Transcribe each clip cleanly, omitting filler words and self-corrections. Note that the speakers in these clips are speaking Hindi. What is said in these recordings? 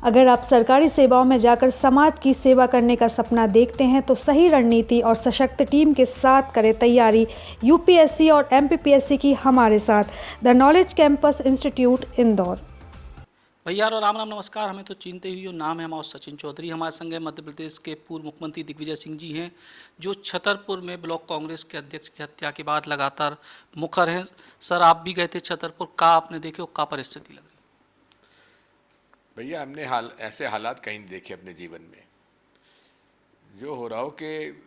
अगर आप सरकारी सेवाओं में जाकर समाज की सेवा करने का सपना देखते हैं तो सही रणनीति और सशक्त टीम के साथ करें तैयारी यूपीएससी और एमपीपीएससी की हमारे साथ। The knowledge campus institute, Indore. भैया और राम राम, नमस्कार। हमें तो चिंते ही हो, नाम है हमारा सचिन चौधरी। हमारे संग है मध्य प्रदेश के पूर्व मुख्यमंत्री दिग्विजय सिंह जी हैं, जो छतरपुर में ब्लॉक कांग्रेस के अध्यक्ष की हत्या के बाद लगातार मुखर हैं। सर, आप भी गए थे छतरपुर, का आपने देखे और का परिस्थिति लगी? भैया, हमने ऐसे हालात कहीं नहीं देखे अपने जीवन में। जो हो रहा हो कि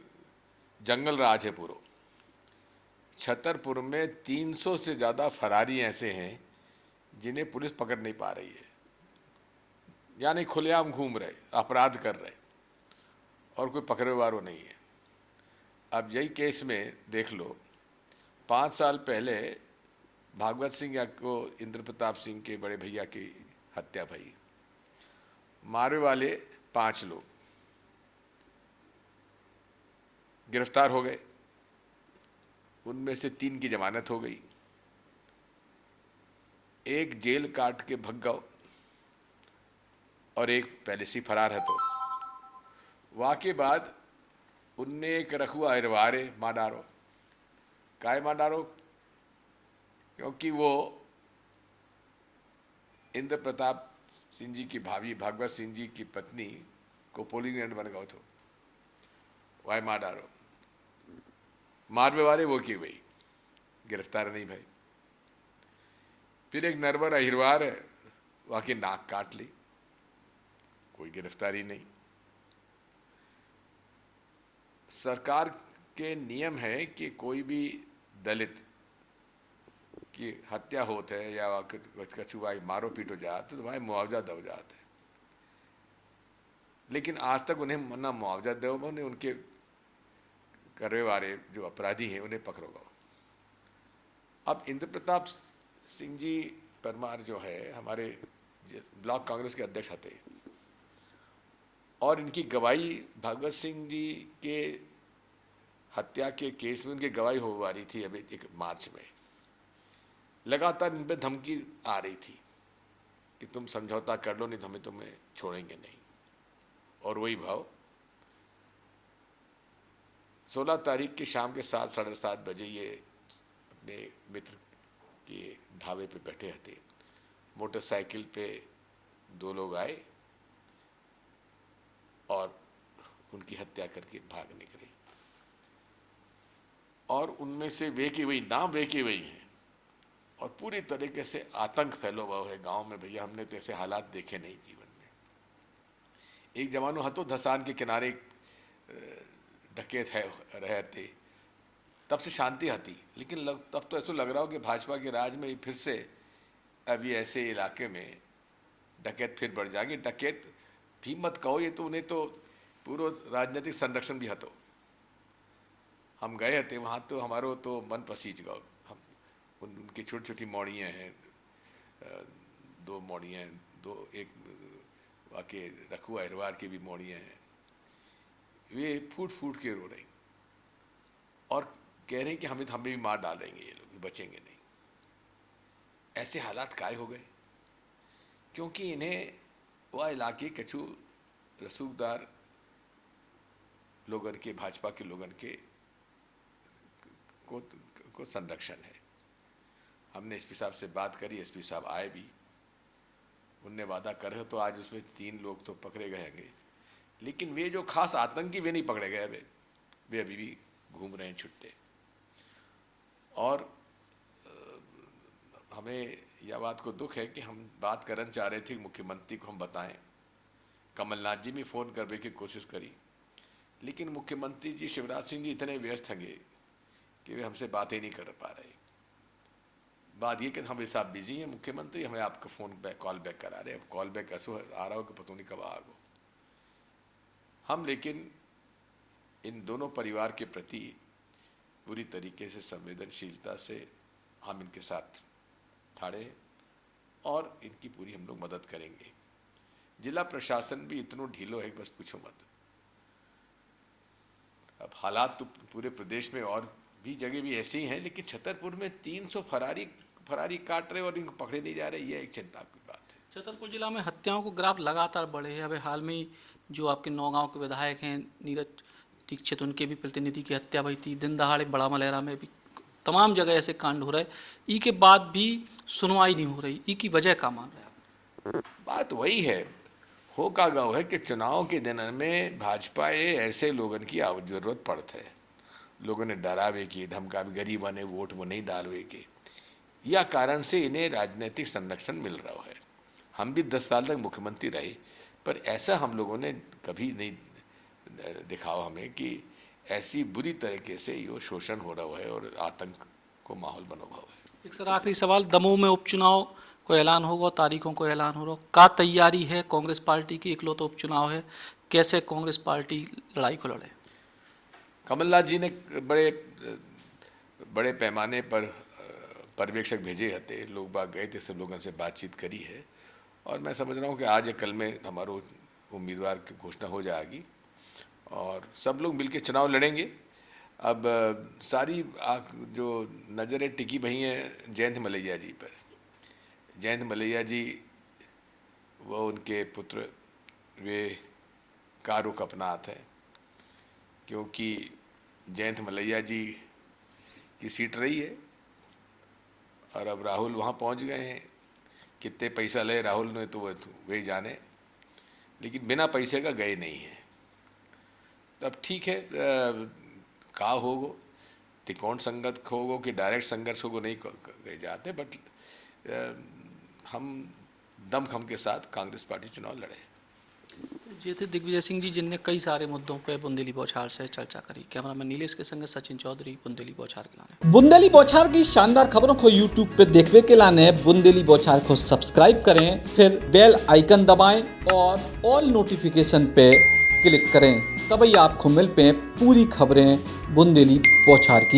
जंगल राज है पूरा। छतरपुर में 300 से ज़्यादा फरारी ऐसे हैं जिन्हें पुलिस पकड़ नहीं पा रही है, यानी खुलेआम घूम रहे, अपराध कर रहे और कोई पकड़े वाला नहीं है। अब यही केस में देख लो, 5 साल पहले भागवत सिंह या को इंद्र प्रताप सिंह के बड़े भैया की हत्या भई। मारने वाले 5 लोग गिरफ्तार हो गए, उनमें से 3 की जमानत हो गई, एक जेल काट के भग गया और एक पहले से फरार है। तो वहाँ के बाद उनने एक रखुआ अरवारे मार डारो। काय मार डारो? क्योंकि वो इंद्र प्रताप सिंह जी की भाभी भागवत सिंह जी की पत्नी को पोलिंग एजेंट बन गए थे, वह मार डारो। मारने वाले वो की भाई गिरफ्तार नहीं भाई। फिर एक नरवर अहिरवार है, वहाँ की नाक काट ली, कोई गिरफ्तारी नहीं। सरकार के नियम है कि कोई भी दलित की हत्या होते है या कछु भाई मारो पीटो जाते तो भाई मुआवजा दो जाते है, लेकिन आज तक उन्हें ना मुआवजा दो, उन्हें उनके करने वाले जो अपराधी हैं उन्हें पकड़ो गो। अब इंद्र प्रताप सिंह जी परमार जो है हमारे ब्लॉक कांग्रेस के अध्यक्ष थे, और इनकी गवाही भागवत सिंह जी के हत्या के केस में उनकी गवाही हो रही थी। अभी 1 मार्च में लगातार इन पर धमकी आ रही थी कि तुम समझौता कर लो, नहीं तो हमें तुम्हें छोड़ेंगे नहीं। और वही भाव 16 तारीख की शाम के 7 साढ़े 7 बजे ये अपने मित्र के ढाबे पे बैठे थे। मोटरसाइकिल पे 2 लोग आए और उनकी हत्या करके भाग निकले, और उनमें से वे की वही नाम वे की वही हैं, और पूरी तरीके से आतंक फैला हुआ है गांव में। भैया, हमने तो ऐसे हालात देखे नहीं जीवन में। एक जमानो हतो धसान के किनारे डकैत है रहे थे, तब से शांति आती, लेकिन तब तो ऐसा लग रहा हो कि भाजपा के राज में फिर से अभी ऐसे इलाके में डकैत फिर बढ़ जाएगी। डकैत भी मत कहो, ये तो उन्हें तो पूरा राजनीतिक संरक्षण भी हतो। हम गए थे वहाँ, तो हमारो तो मन पसीज गए। हम उनकी छोटी छोटी मौड़ियाँ हैं, 2 मौड़ियाँ हैं, 2 एक वाके रखुआ अहिरवार की भी मौड़ियाँ हैं। वे फूट फूट के रो रही और कह रहे हैं कि हमें भी मार डालेंगे, ये लोग बचेंगे नहीं। ऐसे हालात काय हो गए क्योंकि इन्हें वह इलाके कछु रसूखदार लोगन के, भाजपा के लोगन के को संरक्षण है। हमने एसपी साहब से बात करी, एसपी साहब आए भी, उनने वादा करे तो आज उसमें 3 लोग तो पकड़े गए हैं, लेकिन वे जो खास आतंकी वे नहीं पकड़े गए। वे अभी भी घूम रहे हैं छुट्टे। और हमें यह बात को दुख है कि हम बात करना चाह रहे थे मुख्यमंत्री को हम बताएं। कमलनाथ जी भी फ़ोन करने की कोशिश करी, लेकिन मुख्यमंत्री जी शिवराज सिंह जी इतने व्यस्त हैं कि वे हमसे बात ही नहीं कर पा रहे। बात ये कि हम साहब बिजी हैं मुख्यमंत्री, हमें आपका फ़ोन बैक कॉल बैक करा रहे हैं। अब कॉल बैक कैसे आ रहा हो कि पता नहीं कब आ गो। हम लेकिन इन दोनों परिवार के प्रति पूरी तरीके से संवेदनशीलता से हम इनके साथ खड़े हैं और इनकी पूरी हम लोग मदद करेंगे। जिला प्रशासन भी इतना ढीलो है, बस पूछो मत। अब हालात तो पूरे प्रदेश में और भी जगह भी ऐसे ही हैं, लेकिन छतरपुर में 300 फरारी काट रहे और इनको पकड़े नहीं जा रहे, ये एक चिंता की बात है। छतरपुर जिला में हत्याओं को ग्राफ लगातार बढ़े हैं। अभी हाल में ही जो आपके नौगांव के विधायक हैं नीरज दीक्षित, उनके भी प्रतिनिधि की हत्या हुई थी। दिन दहाड़े बड़ा मलहरा में भी तमाम जगह ऐसे कांड हो रहे, ई के बाद भी सुनवाई नहीं हो रही। ई की वजह क्या मान रहे हैं आप? बात वही है, हो का गाँव है कि चुनाव के दिन में भाजपा ऐसे लोगन की जरूरत पड़ता है। लोगों ने डरावे की, धमकावे, गरीब बने वोट वो नहीं डालवे के, या कारण से इन्हें राजनीतिक संरक्षण मिल रहा है। हम भी 10 साल तक मुख्यमंत्री रहे, पर ऐसा हम लोगों ने कभी नहीं दिखाओ हमें कि ऐसी बुरी तरीके से ये शोषण हो रहा है और आतंक को माहौल बना हुआ है। एक सर आखिरी सवाल, दमोह में उपचुनाव को ऐलान होगा, तारीखों को ऐलान हो रहा, का तैयारी है कांग्रेस पार्टी की? इकलौता उपचुनाव है, कैसे कांग्रेस पार्टी लड़ाई को लड़े? कमलनाथ जी ने बड़े पैमाने पर पर्यवेक्षक भेजे थे, लोग बाग गए थे, सब लोगों से बातचीत करी है और मैं समझ रहा हूँ कि आज या कल में हमारो उम्मीदवार की घोषणा हो जाएगी और सब लोग मिलकर चुनाव लड़ेंगे। अब सारी जो नज़रें टिकी भई हैं जयंत मलैया जी पर। जयंत मलैया जी वो उनके पुत्र वे का रुख अपनाते हैं, क्योंकि जयंत मलैया जी की सीट रही है और अब राहुल वहाँ पहुँच गए हैं। कितने पैसा ले राहुल ने तो वही जाने, लेकिन बिना पैसे का गए नहीं है। तब ठीक है, का होगो त्रिकोण संगत होगो कि डायरेक्ट संघर्ष होगो नहीं कहे जाते, बट हम दमखम के साथ कांग्रेस पार्टी चुनाव लड़े। ये थे दिग्विजय सिंह जी, जिनने कई सारे मुद्दों पे बुंदेली बौछार से चर्चा करी। कैमरामैन नीलेश के संग सचिन चौधरी, बुंदेली बौछार के लाने। बुंदेली बौछार की शानदार खबरों को यूट्यूब पे देखने के लाने बुंदेली बौछार को सब्सक्राइब करें, फिर बेल आइकन दबाएं और ऑल नोटिफिकेशन पे क्लिक करें, तभी आपको मिल पे पूरी खबरें बुंदेली बौछार की।